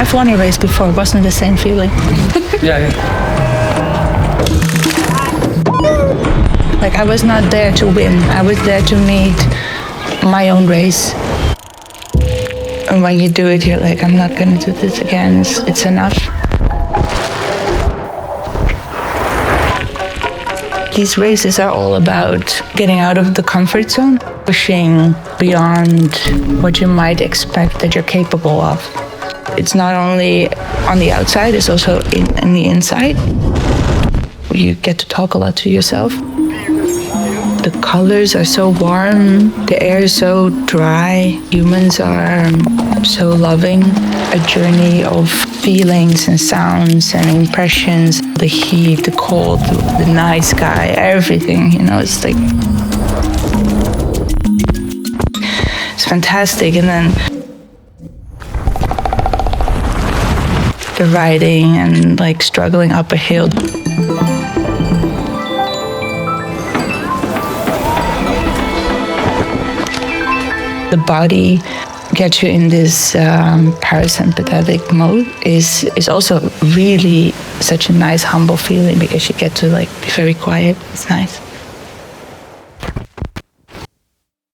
I've won a race before. It wasn't the same feeling. Yeah. Like, I was not there to win. I was there to meet my own race. And when you do it, you're like, I'm not going to do this again. It's enough. These races are all about getting out of the comfort zone, pushing beyond what you might expect that you're capable of. It's not only on the outside, it's also in the inside. You get to talk a lot to yourself. The colors are so warm, the air is so dry, humans are so loving. A journey of feelings and sounds and impressions, the heat, the cold, the night sky, everything, it's like, it's fantastic. And then the riding and like struggling up a hill. The body gets you in this parasympathetic mode is also really such a nice, humble feeling because you get to like be very quiet. It's nice.